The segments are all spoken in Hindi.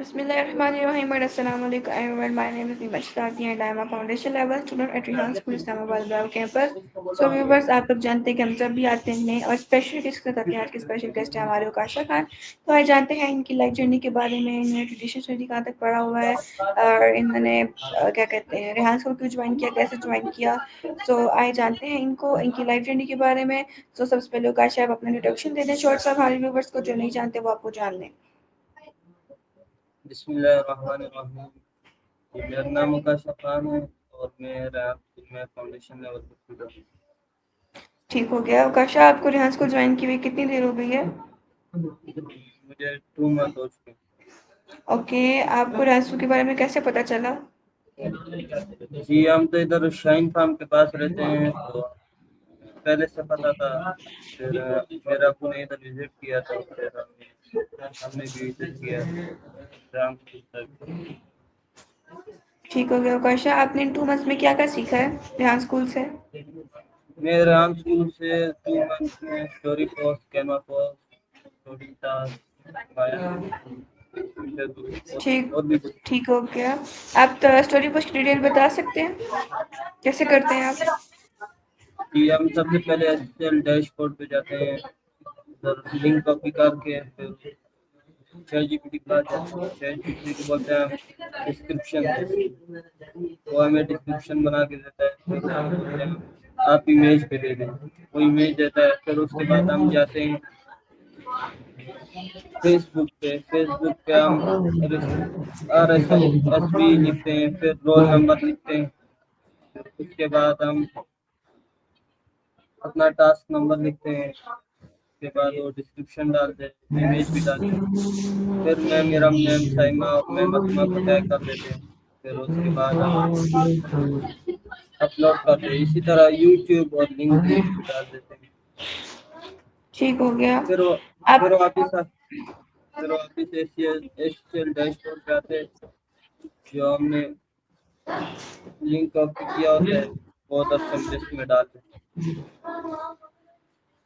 Bismillahirrahmanirrahim. Assalamualaikum everyone. My name is Nimash Tati and I am a foundation level student at Rehan School Islamabad Bravo campus. So viewers, आप लोग जानते हैं कि हम जब भी आते हैं और स्पेशल गेस्ट के साथ आते हैं, आज के स्पेशल गेस्ट है हमारे उकाशा खान। तो आइए जानते हैं इनकी लाइफ जर्नी के बारे में, इन्होंने ट्रेडिशन स्टडी कहाँ तक पढ़ा हुआ है और इन्होंने क्या कहते हैं रेहान स्कूल क्यों ज्वाइन किया, कैसे ज्वाइन किया। सो आइए जानते हैं इनको इनकी लाइफ जर्नी के बारे में। सो सबसे पहले उकाशा आप अपना इंट्रोडक्शन दे दें शॉर्ट सा हमारे व्यूवर्स को जो नहीं जानते वो आपको जान लें। बिस्मिल्लाहिर्रहमानिर्रहीम। मेरा नाम आकाश खान है और मैं रेहान स्कूल में फाउंडेशन लेवल पर स्टूडेंट हूँ। ठीक हो गया। उकाशा, आपको रेहान स्कूल ज्वाइन किए हुए कितनी देर हो गई है? मुझे 2 मंथ हो चुके ओके, आपको रेहान स्कूल के बारे में कैसे पता चला? हैं। जी हम तो इधर शाइन फार्म के पास रहते हैं, तो पहले से पता था। फिर मेरा अबू ने इधर विजिट किया था, फिर हमने भी विजिट किया रेहान स्कूल तक। ठीक हो गया। उकाशा, आपने इन 2 मंथ्स में क्या क्या सीखा है रेहान स्कूल से? मैं रेहान स्कूल से 2 मंथ में story post, Canva post, story task, ठीक और भी ठीक हो गया। आप स्टोरी पोस्ट की डिटेल बता सकते हैं, कैसे करते हैं आप? कि हम सबसे पहले एचटीएमएल डैशबोर्ड पे जाते हैं, उधर लिंक कॉपी करके फिर चैट जीपीटी का चैट जीपीटी को बोलते हैं डिस्क्रिप्शन, वो हमें डिस्क्रिप्शन बना के देता है। फिर उसको बोलते हैं आप इमेज पे दे दें, वो इमेज देता है। फिर उसके बाद हम जाते हैं फेसबुक पे हम RSSB लिखते हैं, फिर रोल नंबर लिखते हैं। फिर उसके बाद हम अपना टास्क नंबर लिखते हैं, उसके बाद वो डिस्क्रिप्शन डालते हैं, इमेज भी डालते हैं। फिर मैं मेरा नेम साइमा और मैं मसमा को टैग कर देते हैं। फिर उसके बाद हम अपलोड करते हैं, इसी तरह यूट्यूब और लिंक्डइन भी डाल देते हैं। ठीक हो गया। फिर वो आप फिर वापिस एचटीएमएल डैशबोर्ड पे आते हैं, जो हमने लिंक कॉपी किया होता है वो 10 लिस्ट में डालते हैं।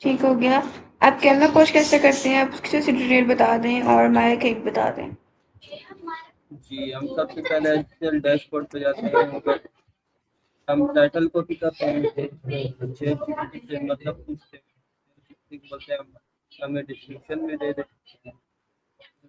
ठीक हो गया। आप कैमरा पोस्ट कैसे करते हैं, आप उसकी सी डिटेल बता दें और माइक एक बता दें। जी हम सबसे पहले एचटीएमएल डैशबोर्ड पे जाते हैं, उधर हम टाइटल कॉपी करते हैं, चैट से मतलब पूछते हैं, बोलते हैं हमें डिस्क्रिप्शन में दे दें।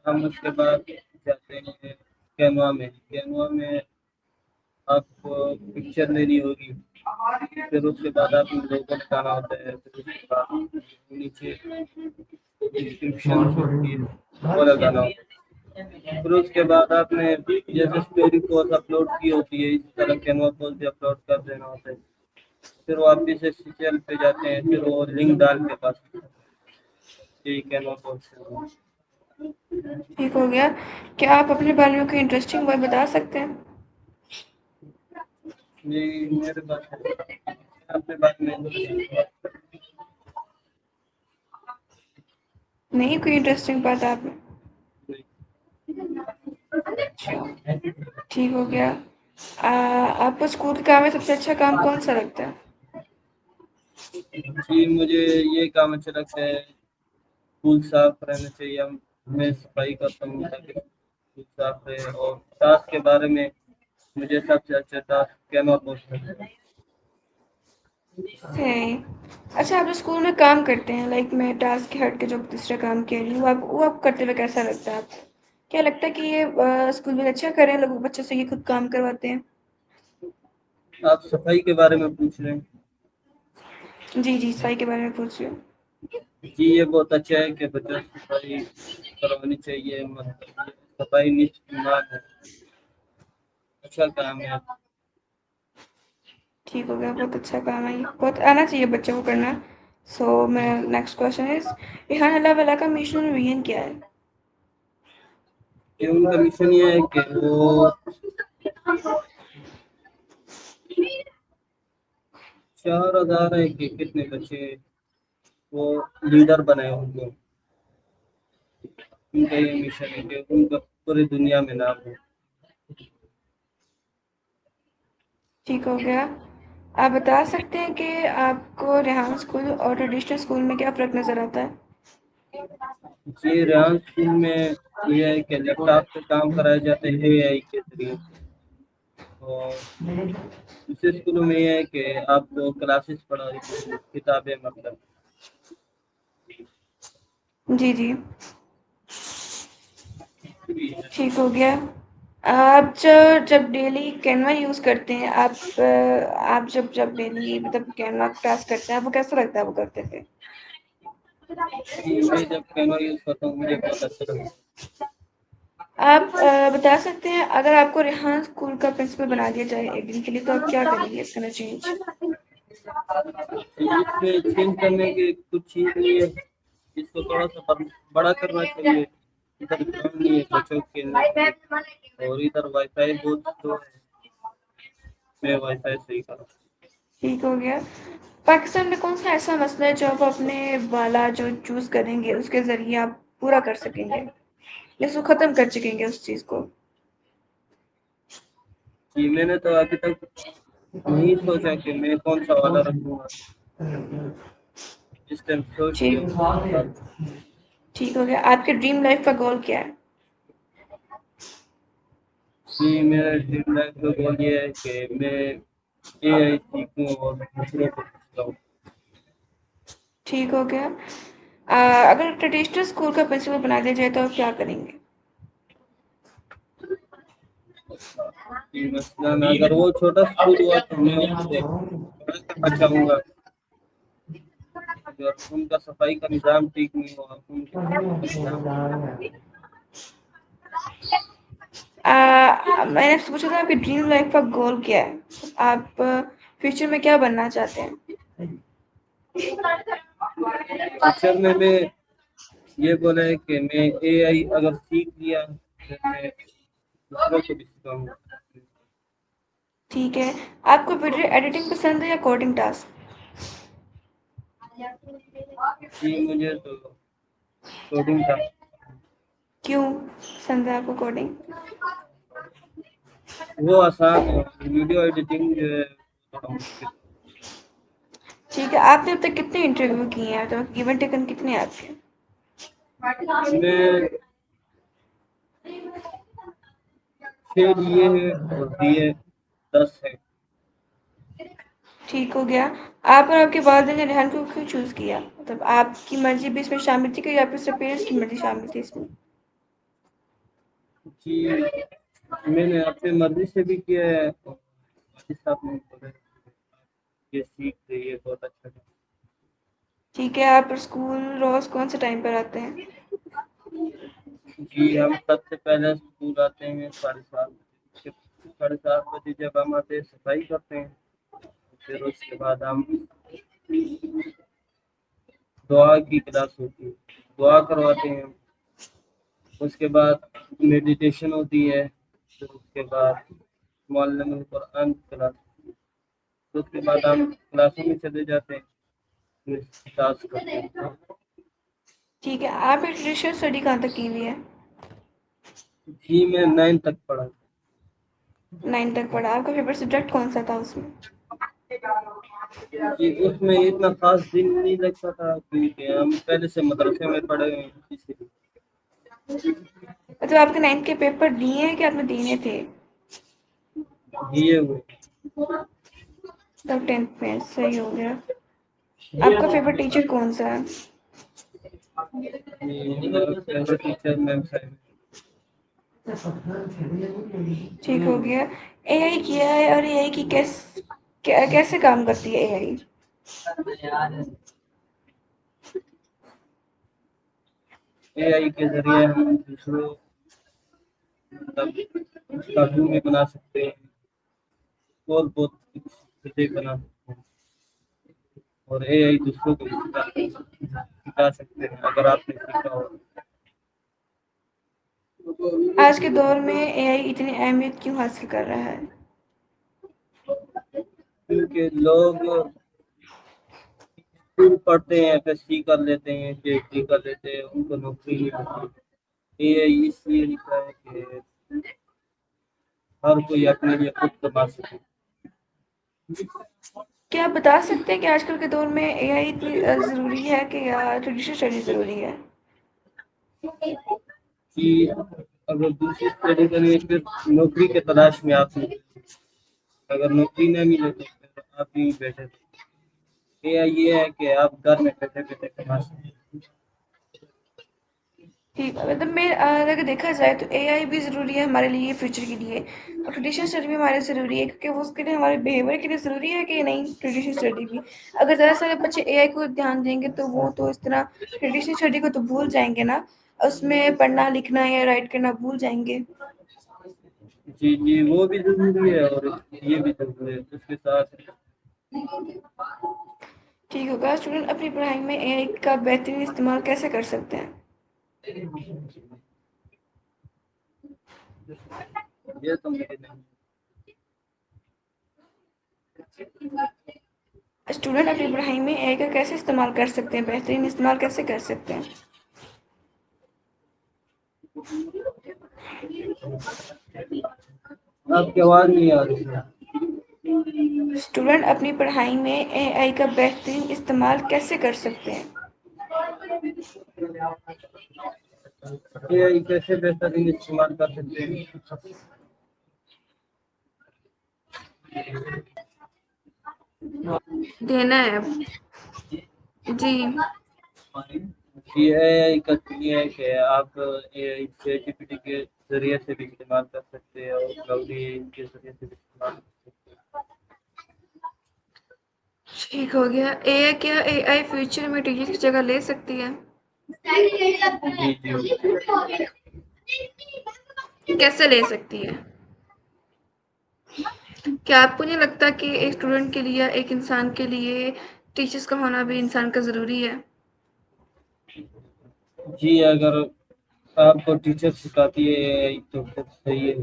हम उसके बाद जाते हैं कैनवा में आपको पिक्चर लेनी होगी। फिर उसके बाद आप लोगों लगाना होता है। फिर उसके बाद नीचे डिस्क्रिप्शन होती है वो लगाना होता है। फिर उसके बाद आपने जैसे स्टोरी पोस्ट अपलोड की होती है, इसी तरह कैनवा पोस्ट भी अपलोड कर देना होता है। फिर वापिस एचटीएमएल पे जाते हैं, फिर वो लिंक डाल के पास यही कैनवा पोस्ट। ठीक हो गया। क्या आप अपने बारे में कोई इंटरेस्टिंग बात बता सकते हैं? जी मेरे पास अपने बारे में नहीं, कोई इंटरेस्टिंग बात आप में? ठीक हो गया। आपको स्कूल के काम में सबसे अच्छा काम कौन सा लगता है? जी मुझे ये काम अच्छा लगता है, स्कूल साफ रहना चाहिए। मैं सफाई करता हूँ ताकि स्कूल साफ रहे। और टास्क के बारे में मुझे सबसे अच्छा टास्क कैनवा पोस्ट लगता है। है। अच्छा, आप जो स्कूल में काम करते हैं, लाइक मैं टास्क के हट के जो दूसरा काम कह रही हूँ, वो आप करते हुए कैसा लगता है आपको? क्या लगता है कि ये स्कूल में अच्छा कर रहे हैं लोग, बच्चों से ये खुद काम करवाते हैं? आप सफाई के बारे में पूछ रहे हैं? जी जी, सफाई के बारे में पूछ रही हूँ। जी ये बहुत अच्छा है कि बच्चों से सफाई करवानी चाहिए, मतलब ये सफाई निष्ठ ईमान है, अच्छा काम है। ठीक हो गया, बहुत अच्छा काम है, ये बहुत आना चाहिए बच्चों को करना। सो मैं नेक्स्ट क्वेश्चन इज, रेहान अल्लाह वाला का मिशन और विजन क्या है? कि उनका मिशन ये है कि वो 4,000 है कि कितने बच्चे वो लीडर बनाए उनको। उनका ये मिशन है कि उनका पूरी दुनिया में नाम हो। ठीक हो गया। आप बता सकते हैं कि आपको रेहान स्कूल और ट्रेडिशनल स्कूल में क्या फ़र्क नज़र आता है? जी रेहान स्कूल में एआई के लैपटॉप पे काम कराए जाते हैं एआई के जरिए। और दूसरे स्कूलों में ये है कि आपको क्लासेस पढ़ाई किताबें मतलब। जी जी, ठीक हो गया। आप जो जब डेली कैनवा यूज़ करते हैं, आप जब जब डेली मतलब कैनवा क्लास करते हैं, आपको कैसा लगता है वो करते थे? मैं जब कैनवा यूज़ करता हूँ मुझे बहुत अच्छा लगता है। आप बता सकते हैं, अगर आपको रेहान स्कूल का प्रिंसिपल बना दिया जाए एक दिन के लिए, तो आप क्या करेंगे इसका ना चेंज? इसमें चेंज करने की कुछ चीज़ नहीं है, इसको थोड़ा सा बड़ा करना चाहिए। इधर ग्राउंड नहीं है बच्चों के लिए, और इधर वाईफाई बहुत स्लो है। मैं वाईफाई सही करूँ। ठीक हो गया। पाकिस्तान में कौन सा ऐसा मसला है जो आप अपने वाला जो चूज़ करेंगे उसके ज़रिए आप पूरा कर सकेंगे या उसको ख़त्म कर सकेंगे उस चीज़ को? जी मैंने तो अभी तक नहीं सोचा कि मैं कौन सा वाला रखूँगा। जिस टाइम सोच लिया ठीक उसके बाद। ठीक हो गया। आपके ड्रीम लाइफ का गोल क्या है? जी मेरा ड्रीम लाइफ का गोल ये है कि मैं एआई सीखूं और दूसरों को सिखाऊं। ठीक हो गया। अगर ट्रेडिशनल स्कूल का प्रिंसिपल बना दिया जाए तो आप क्या करेंगे? जी मसलन अगर वो छोटा स्कूल हुआ तो मैं उससे बड़ा करना चाहूँगा। अगर उनका सफाई का निज़ाम ठीक नहीं हुआ, उनके सफाई का निज़ाम। मैंने आपसे पूछा था आपकी ड्रीम लाइफ का गोल क्या है? आप फ्यूचर में क्या बनना चाहते हैं? फ्यूचर में मैं ये बोला है कि मैं एआई अगर सीख लिया तो मैं दूसरों को भी सिखाऊंगा। ठीक है। आपको वीडियो एडिटिंग पसंद है या कोडिंग टास्क? जी मुझे तो कोडिंग का। क्यों पसंद है आपको कोडिंग? वो आसान है, वीडियो एडिटिंग जो है थोड़ा मुश्किल। ठीक है। आपने अब तक कितने इंटरव्यू किए हैं, तो गिवन टेकन कितने हैं आपके? मैं 6 दिए हैं और दिए 10 है। ठीक हो गया। आप और आपके वालिदैन ने रेहान को क्यों चूज़ किया? मतलब आपकी मर्जी भी इसमें शामिल थी कि या फिर सिर्फ पेरेंट्स की मर्जी शामिल थी इसमें? जी मैंने अपनी मर्जी से भी किया है और वालिद साहब ने बोला ये सीख रही है बहुत अच्छा है। ठीक है। आप स्कूल रोज़ कौन से टाइम पर आते हैं? जी हम सबसे पहले स्कूल आते हैं 7:30 बजे। 7:30 बजे जब हम आते हैं सफाई करते हैं, फिर उसके बाद हम दुआ की क्लास होती है, दुआ करवाते हैं। उसके बाद मेडिटेशन होती है, फिर उसके बाद मुअल्लिमुल कुरान क्लास। तो उसके बाद हम क्लासों में चले जाते हैं, फिर क्लास करते हैं। ठीक है। आपने ट्रेडिशनल स्टडी कहाँ तक की हुई है? जी मैं 9 तक पढ़ा। 9 तक पढ़ा। आपका फेवरेट सब्जेक्ट कौन सा था उसमें? जी उसमें इतना खास दिन नहीं लगता था क्योंकि हम पहले से मदरसे में पढ़े हुए हैं इसीलिए। मतलब आपके 9th के पेपर दिए हैं कि आपने देने थे? दिए हुए। तब 10th में सही हो गया। आपका फेवरेट टीचर कौन सा है? फेवरेट टीचर मैम साहब। ठीक हो गया। एआई किया है और एआई की कैसे काम करती है एआई? एआई के जरिए हम दूसरों मतलब कार्टून भी बना सकते हैं और बहुत कुछ चीजें बना सकते हैं। और एआई दूसरों को भी सिखा सकते हैं अगर आपने सीखा हो। आज के दौर में एआई इतनी अहमियत क्यों हासिल कर रहा है? क्योंकि लोग स्कूल पढ़ते हैं एफएससी कर लेते हैं पीएचडी कर लेते हैं उनको नौकरी नहीं मिलती। एआई इसलिए लिखा है कि हर कोई अपने लिए खुद कमा सके। क्या आप बता सकते हैं कि आजकल के दौर में एआई इतनी ज़रूरी है कि या ट्रेडिशनल स्टडी ज़रूरी है? कि अगर दूसरी स्टडी करेंगे फिर नौकरी के तलाश में आप निकलें। अगर नौकरी नहीं मिले तो फिर आप यूँ ही बैठे थे। एआई ये है कि आप घर में बैठे बैठे कमा सकते हैं। ठीक है, मतलब मैं अगर देखा जाए तो एआई भी ज़रूरी है हमारे लिए फ्यूचर के लिए, और ट्रेडिशनल स्टडी भी हमारे ज़रूरी है, क्योंकि वो उसके लिए हमारे बिहेवियर के लिए ज़रूरी है कि नहीं ट्रेडिशनल स्टडी भी। अगर ज़्यादा सारे बच्चे एआई को ध्यान देंगे तो वो तो इस तरह ट्रेडिशनल स्टडी को तो भूल जाएंगे ना, उसमें पढ़ना लिखना या राइट करना भूल जाएंगे। जी जी, वो भी ज़रूरी है और ये भी ज़रूरी है उसके साथ। ठीक होगा। स्टूडेंट अपनी पढ़ाई में एआई का बेहतरीन इस्तेमाल कैसे कर सकते हैं? ये तो मुझे नहीं। स्टूडेंट अपनी पढ़ाई में एआई का कैसे इस्तेमाल कर सकते हैं, बेहतरीन इस्तेमाल कैसे कर सकते हैं? आपकी आवाज़ नहीं आ रही है। स्टूडेंट अपनी पढ़ाई में एआई का बेहतरीन इस्तेमाल कैसे कर सकते हैं? एआई कैसे बेहतरीन इस्तेमाल कर सकते हैं? देना है। जी। ये एआई का ये है कि आप एआई चैटजीपीटी के ज़रिए से भी इस्तेमाल कर सकते हैं और क्लाउड एआई के ज़रिए से भी इस्तेमाल कर सकते हैं। ठीक हो गया। एआई क्या एआई फ्यूचर में टीचर की जगह ले सकती है? जी जी। कैसे ले सकती है? क्या आपको नहीं लगता कि एक स्टूडेंट के लिए, एक इंसान के लिए टीचर्स का होना भी इंसान का ज़रूरी है? जी, अगर आपको टीचर सिखाती है एआई तो फिर सही है।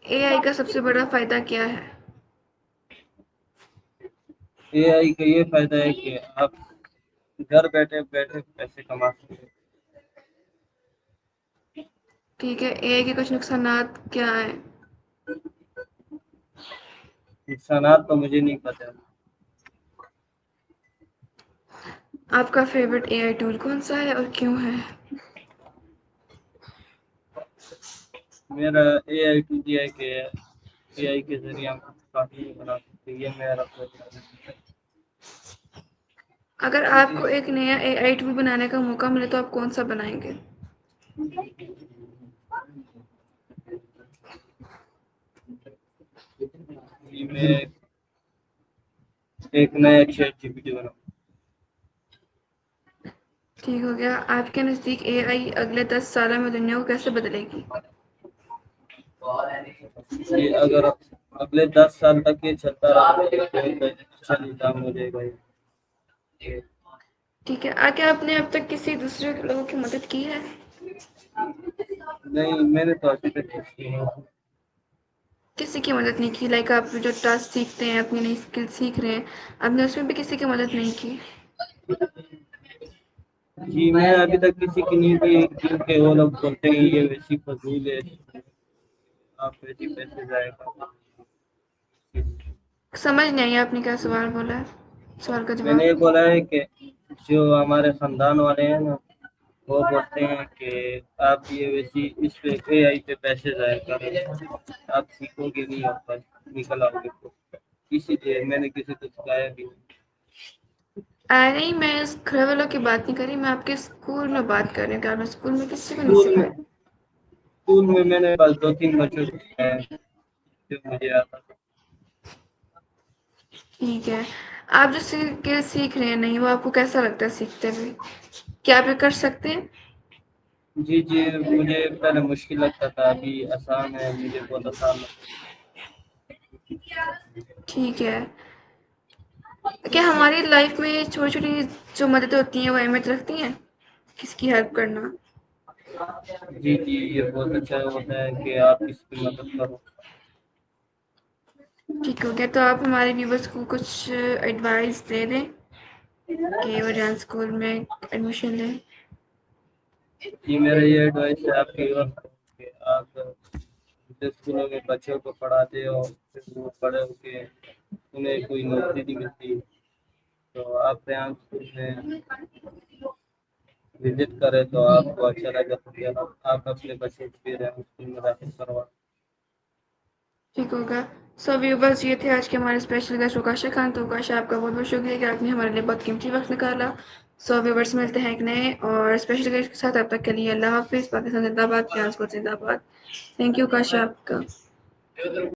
एआई का सबसे बड़ा फ़ायदा क्या है? एआई का ये फायदा है कि आप घर बैठे बैठे पैसे कमा सकते हैं। ठीक है, एआई के कुछ नुकसानात क्या हैं? नुकसानात तो मुझे नहीं पता। आपका फेवरेट एआई टूल कौन सा है और क्यों है? मेरा एआई टूल ये है कि एआई के जरिए हम काफी बना सकते हैं। ये मेरा फेवरेट है। अगर आपको एक नया एआई टूल बनाने का मौका मिले तो आप कौन सा बनाएंगे? कि मैं एक नया चैट जीपीटी बनाऊँ। ठीक हो गया। आपके नज़दीक एआई अगले 10 सालों में दुनिया को कैसे बदलेगी? ये अगर अगले 10 साल तक ये चलता रहा तो बहुत अच्छा निजाम हो जाएगा ये। ठीक है। क्या आपने अब तक किसी दूसरे लोगों की मदद की है? नहीं, मैंने तो अभी तक कुछ किया नहीं। किसी की मदद नहीं की, लाइक आप जो टास्क सीखते हैं, अपनी नई स्किल सीख रहे हैं, आपने उसमें भी किसी की मदद नहीं की? जी, मैं अभी तक किसी की नहीं की क्योंकि वो लोग बोलते हैं ये वैसी फजूल है, आप वैसी पैसे जाएगा। समझ नहीं आई आपने क्या सवाल बोला है, सवाल का मैंने ये जवाब। बोला है कि जो हमारे खानदान वाले हैं ना वो बोलते हैं कि आप ये वैसी इस पे एआई पे पैसे जाया करें, आप सीखोगे नहीं और बस निकल आओगे। तो इसीलिए मैंने किसी को सिखाया भी नहीं। नहीं, मैं इस घर वालों की बात नहीं कर रही, मैं आपके स्कूल में बात कर रही हूँ कि आपने स्कूल में किसी को नहीं स्कूल में सिखाया? स्कूल में मैंने बस 2-3 बच्चों को सिखाया है, जो मुझे आता था। ठीक है। आप जो स्किल सीख रहे हैं नहीं, वो आपको कैसा लगता है सीखते हुए? क्या आप ये कर सकते हैं? जी जी, मुझे पहले मुश्किल लगता था, अभी आसान है, मुझे बहुत आसान लगता ठीक है। क्या हमारी लाइफ में छोटी छोटी जो मदद होती हैं वो अहमियत रखती हैं, किसकी हेल्प करना? है। जी जी, ये बहुत अच्छा होता है कि आप किसी की मदद करो। ठीक हो गया। तो आप हमारे व्यूवर्स को कुछ एडवाइस दे दें कि वो जान स्कूल में एडमिशन लें। जी, मेरा ये एडवाइस है आपकी ओर से कि आप जो स्कूलों में बच्चों को पढ़ाते हो फिर वो बड़े होके उन्हें कोई नौकरी नहीं मिलती, तो आप रेहान स्कूल में विजिट करें तो आपको अच्छा लगे, तो आप अपने बच्चे भी रहे स्कूल में दाखिल करवा। ठीक होगा। सो व्यूवर्स, ये थे आज के हमारे स्पेशल गेस्ट उकाशा खान। तो उकाशा, आपका बहुत बहुत शुक्रिया कि आपने हमारे लिए बहुत कीमती वक्त निकाला। सो व्यूवर्स, मिलते हैं एक नए और स्पेशल गेस्ट के साथ। अब तक के लिए अल्लाह हाफिज़। पाकिस्तान जिंदाबाद, फ्रांस को जिंदाबाद। थैंक यू उकाशा आपका।